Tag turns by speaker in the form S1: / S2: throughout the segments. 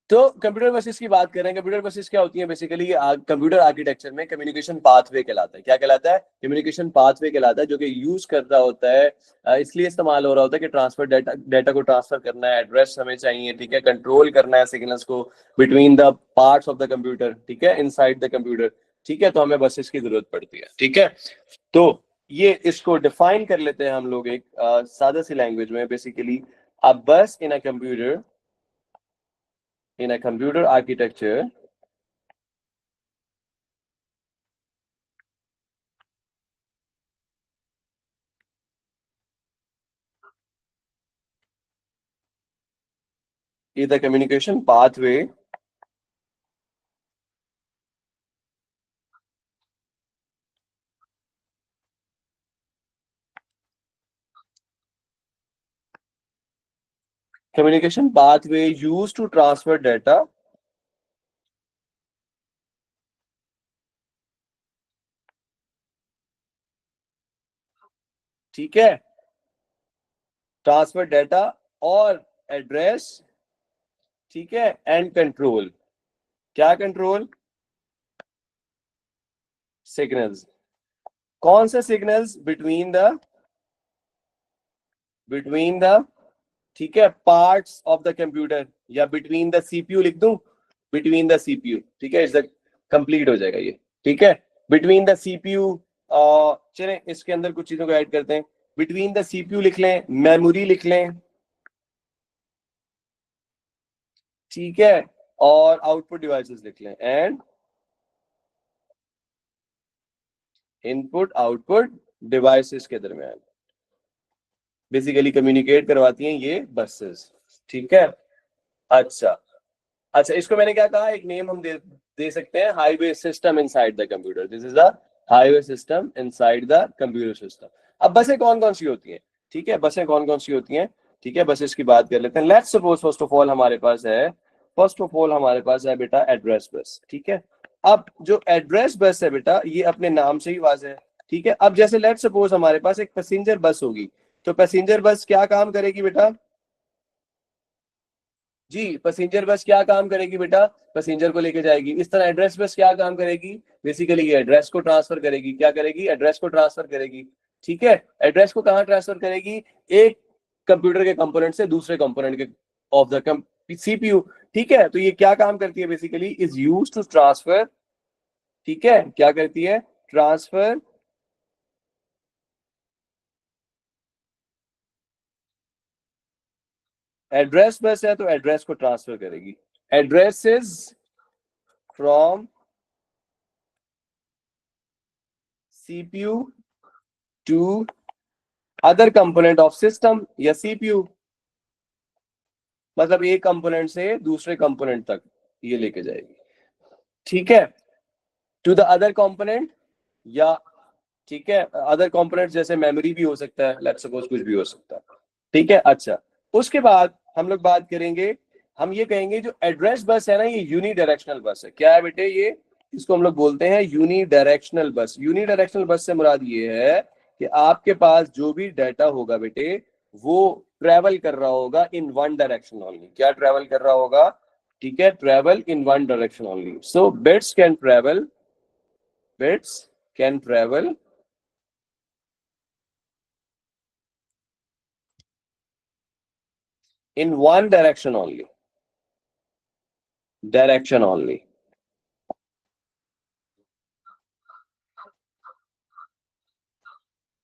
S1: तो computer buses की बात कर रहे हैं। कंप्यूटर बसेस क्या होती है बेसिकली? कंप्यूटर आर्किटेक्चर में कम्युनिकेशन पाथवे कहलाता है। क्या कहलाता है? कम्युनिकेशन पाथवे कहलाता है, जो कि यूज कर रहा होता है, इसलिए इस्तेमाल हो रहा होता है कि ट्रांसफर डेटा को ट्रांसफर करना है, एड्रेस हमें चाहिए, ठीक है, कंट्रोल करना है सिग्नल्स को between the parts of the computer, ठीक है, इनसाइड द कंप्यूटर, ठीक है। तो हमें बसेस की जरूरत पड़ती है, ठीक है। तो ये इसको डिफाइन कर लेते हैं हम लोग एक सादा सी लैंग्वेज में। Basically uh bus in a computer, in a computer architecture is the communication pathway used to transfer data ठीक है, ट्रांसफर डेटा और एड्रेस, ठीक है, एंड कंट्रोल। क्या कंट्रोल? सिग्नल्स। कौन से सिग्नल्स? बिटवीन द ठीक है पार्ट्स ऑफ द कंप्यूटर, या बिटवीन द सीपीयू लिख दूं, बिटवीन द सीपीयू, ठीक है, इज द कंप्लीट हो जाएगा ये, ठीक है। बिटवीन द सीपीयू, चलें इसके अंदर कुछ चीजों को ऐड करते हैं। बिटवीन द सीपीयू लिख लें, मेमोरी लिख लें, ठीक है, और आउटपुट डिवाइसेस लिख लें, एंड इनपुट आउटपुट डिवाइसेस के दरमियान बेसिकली कम्युनिकेट करवाती हैं ये बसेस, ठीक है। अच्छा, अच्छा, इसको मैंने क्या कहा, एक नेम हम दे सकते हैं, highway system inside the computer. This is the highway system inside the computer system. अब बसें कौन कौन सी होती हैं? ठीक है, बसें कौन कौन सी होती हैं? ठीक है, बसेस की बात कर लेते हैं। Let's suppose first of all हमारे पास है बेटा एड्रेस बस, ठीक है। अब जो एड्रेस बस है बेटा, ये अपने नाम से ही वाज़ेह है, ठीक है। अब जैसे लेट्स सपोज हमारे पास एक पैसेंजर बस होगी, तो पैसेंजर बस क्या काम करेगी बेटा? जी, पैसेंजर बस क्या काम करेगी बेटा? पैसेंजर को लेके जाएगी। इस तरह एड्रेस बस क्या काम करेगी? बेसिकली ये एड्रेस को ट्रांसफर करेगी। क्या करेगी? एड्रेस को ट्रांसफर करेगी, ठीक है। एड्रेस को कहाँ ट्रांसफर करेगी? एक कंप्यूटर के कंपोनेंट से दूसरे कंपोनेंट के ऑफ द सीपीयू, ठीक है। तो ये क्या काम करती है? Basically is use to transfer, ठीक है, क्या करती है? ट्रांसफर एड्रेस बस है तो एड्रेस को ट्रांसफर करेगी। Addresses from CPU to other component of system या सीपीयू, मतलब एक कंपोनेंट से दूसरे कंपोनेंट तक ये लेके जाएगी, ठीक है। टू द अदर कंपोनेंट, या ठीक है, अदर कंपोनेंट जैसे मेमोरी भी हो सकता है, लेट्स सपोज कुछ भी हो सकता है, ठीक है। अच्छा, उसके बाद हम लोग बात करेंगे, हम ये कहेंगे जो एड्रेस बस है ना, ये यूनी डायरेक्शनल बस है। क्या है बेटे ये? इसको हम लोग बोलते हैं यूनी डायरेक्शनल बस। यूनी डायरेक्शनल बस से मुराद ये है कि आपके पास जो भी डाटा होगा बेटे, वो ट्रेवल कर रहा होगा इन वन डायरेक्शन ओनली। क्या ट्रेवल कर रहा होगा? ठीक है, travel in one direction only. So bits can travel in one direction only.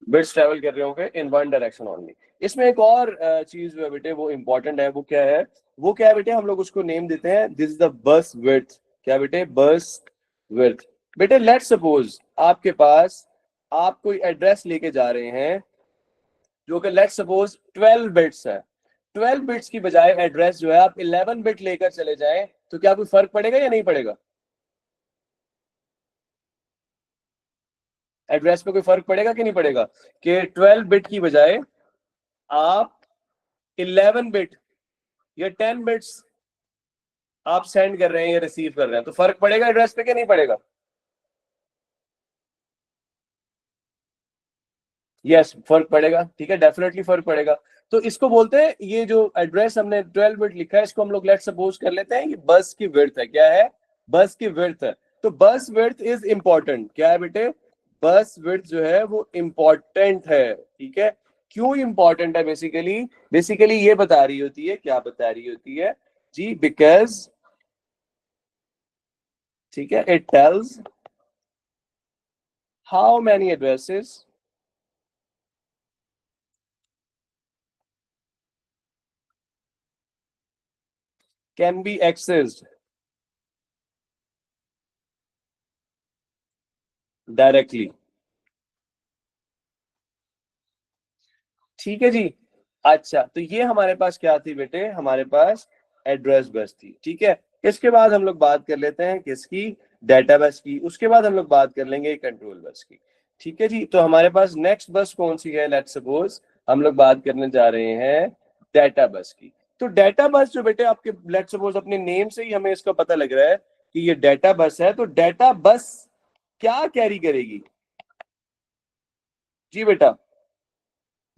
S1: Bits travel कर रहे होंगे इन वन डायरेक्शन ओनली। इसमें एक और चीज जो है बेटे वो इंपॉर्टेंट है, वो क्या है? वो क्या है बेटे? हम लोग उसको नेम देते हैं, this is the bus width. क्या बेटे? बस विड्थ। बेटे लेट्स सपोज आपके पास आप कोई एड्रेस लेके जा रहे हैं जो कि लेट्स सपोज 12 बिट्स है। 12 बिट्स की बजाय एड्रेस जो है आप 11 बिट लेकर चले जाएं, तो क्या कोई फर्क पड़ेगा या नहीं पड़ेगा? एड्रेस पे कोई फर्क पड़ेगा कि नहीं पड़ेगा? कि 12 बिट की बजाय आप 11 बिट या 10 बिट्स आप सेंड कर रहे हैं या रिसीव कर रहे हैं, तो फर्क पड़ेगा एड्रेस पे कि नहीं पड़ेगा? यस, फर्क पड़ेगा, ठीक है, डेफिनेटली फर्क पड़ेगा। तो इसको बोलते हैं, ये जो एड्रेस हमने 12 बिट लिखा है, इसको हम लोग लेट सपोज कर लेते हैं ये बस की विड्थ है। क्या है? बस की विड्थ है। तो बस विड्थ इज इंपॉर्टेंट। क्या है बेटे? बस विड्थ जो है वो इंपॉर्टेंट है। ठीक है, क्यों इंपॉर्टेंट है? बेसिकली ये बता रही होती है, क्या बता रही होती है जी? बिकॉज, ठीक है, it tells how many addresses can be accessed directly. ठीक है जी। अच्छा, तो ये हमारे पास क्या थी बेटे? हमारे पास एड्रेस बस थी। ठीक है, इसके बाद हम लोग बात कर लेते हैं किसकी? डेटा बस की। उसके बाद हम लोग बात कर लेंगे कंट्रोल बस की। ठीक है जी, तो हमारे पास नेक्स्ट बस कौन सी है? लेट्स सपोज हम लोग बात करने जा रहे हैं डेटा बस की। तो डेटा बस जो बेटे आपके, लेट्स सपोज अपने नेम से ही हमें इसका पता लग रहा है कि ये डेटा बस है। तो डेटा बस क्या कैरी करेगी जी बेटा?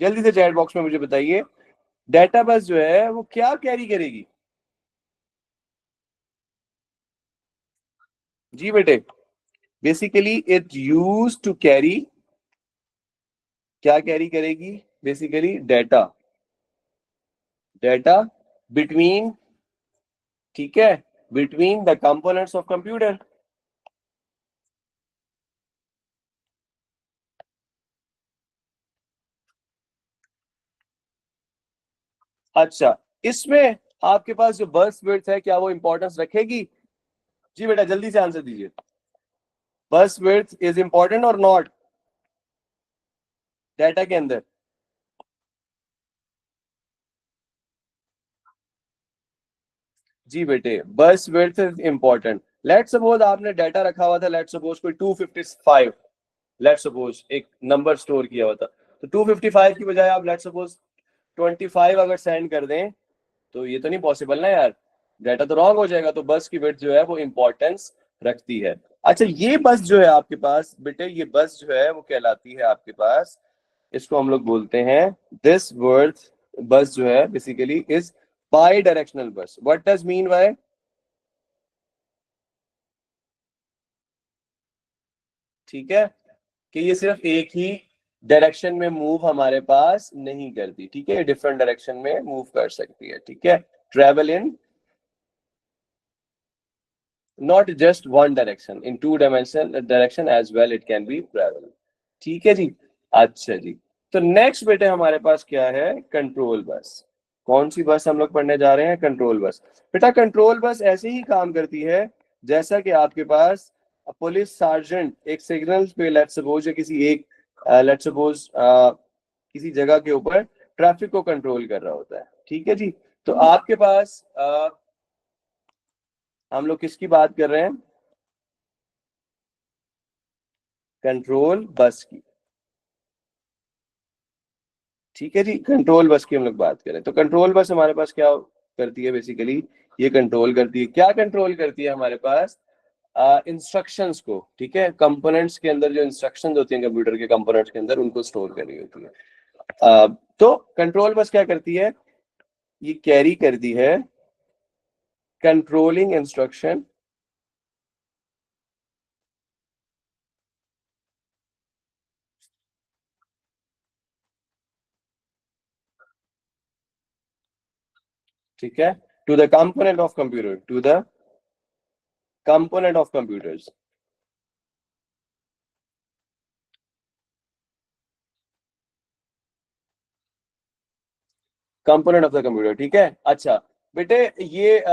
S1: जल्दी से चैट बॉक्स में मुझे बताइए, डेटा बस जो है वो क्या कैरी करेगी जी बेटे? Basically it use to carry, क्या कैरी करेगी? बेसिकली डेटा, डेटा बिटवीन, ठीक है, between the components of computer. अच्छा, इसमें आपके पास जो बस विड्थ है, क्या वो इंपॉर्टेंस रखेगी जी बेटा? जल्दी से आंसर दीजिए। बस विड्थ इज इंपॉर्टेंट और नॉट डेटा के अंदर? जी बेटे, बस width is important. Let suppose आपने डाटा रखा हुआ था, लेट सपोज कोई 255, लेट सपोज एक नंबर स्टोर किया हुआ था, तो 255 की बजाय आप लेट सपोज 25 अगर सेंड कर दें, तो ये तो नहीं पॉसिबल ना यार, डाटा तो रॉन्ग हो जाएगा। तो बस की विड्थ जो है वो इंपॉर्टेंस रखती है। अच्छा, ये बस जो है आपके पास बेटे, ये बस जो है वो कहलाती है आपके पास, इसको हम लोग बोलते हैं, दिस वर्थ बस जो है बेसिकली इज बाई डायरेक्शनल बस। What does mean by? ठीक है, कि ये सिर्फ एक ही डायरेक्शन में मूव हमारे पास नहीं करती। ठीक है, डिफरेंट डायरेक्शन में मूव कर सकती है। ठीक है, travel in not just one direction, in two dimension direction as well it can be travel। ठीक है जी। अच्छा जी, तो नेक्स्ट बेटे हमारे पास क्या है? Control bus. कौन सी बस हम लोग पढ़ने जा रहे हैं? Control bus. बेटा कंट्रोल बस ऐसे ही काम करती है जैसा कि आपके पास पुलिस सार्जेंट एक सिग्नल पे, लेट सपोज किसी एक, लेट सपोज किसी जगह के ऊपर ट्रैफिक को कंट्रोल कर रहा होता है। ठीक है जी, तो आपके पास हम लोग किसकी बात कर रहे हैं? कंट्रोल बस की। ठीक है जी, कंट्रोल बस की हम लोग बात करें तो कंट्रोल बस हमारे पास क्या करती है? बेसिकली ये कंट्रोल करती है, क्या कंट्रोल करती है हमारे पास? इंस्ट्रक्शंस को। ठीक है, कंपोनेंट्स के अंदर जो इंस्ट्रक्शंस होती हैं कंप्यूटर के कंपोनेंट्स के अंदर, उनको स्टोर कर रही होती है। तो कंट्रोल बस क्या करती है? ये कैरी करती है कंट्रोलिंग इंस्ट्रक्शन, ठीक है, to the component of computer, to the component of computers, component of the computer. ठीक है, अच्छा बेटे, ये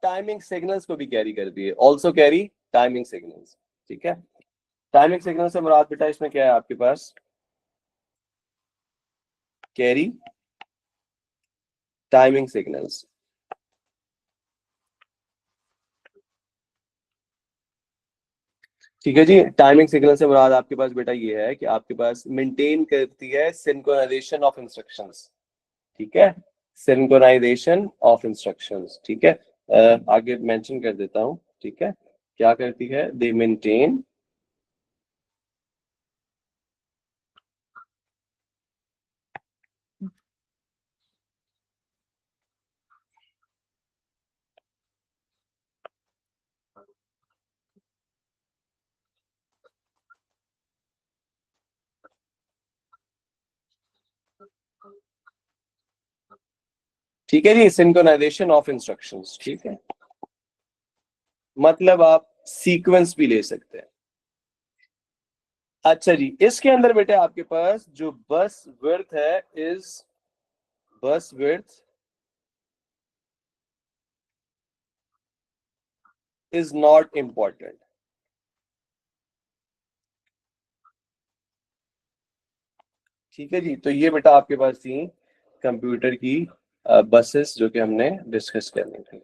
S1: टाइमिंग सिग्नल्स को भी कैरी करती है, ऑल्सो कैरी टाइमिंग सिग्नल्स। ठीक है, टाइमिंग सिग्नल से मुराद बेटा इसमें क्या है आपके पास? Carry timing signals. ठीक है जी, टाइमिंग सिग्नल से मुराद आपके पास बेटा ये है कि आपके पास मेंटेन करती है सिंक्रोनाइजेशन ऑफ इंस्ट्रक्शंस। ठीक है, सिंक्रोनाइजेशन ऑफ इंस्ट्रक्शंस। ठीक है, आगे मेंशन कर देता हूं। ठीक है, क्या करती है? दे मेंटेन ठीक है जी, सिंक्रोनाइजेशन ऑफ इंस्ट्रक्शंस। ठीक है, मतलब आप सीक्वेंस भी ले सकते हैं। अच्छा जी, इसके अंदर बेटे आपके पास जो बस विड्थ है इज बस विड्थ इज नॉट इंपॉर्टेंट। ठीक है जी, तो ये बेटा आपके पास थी कंप्यूटर की बसेस जो कि हमने डिस्कस करनी थी।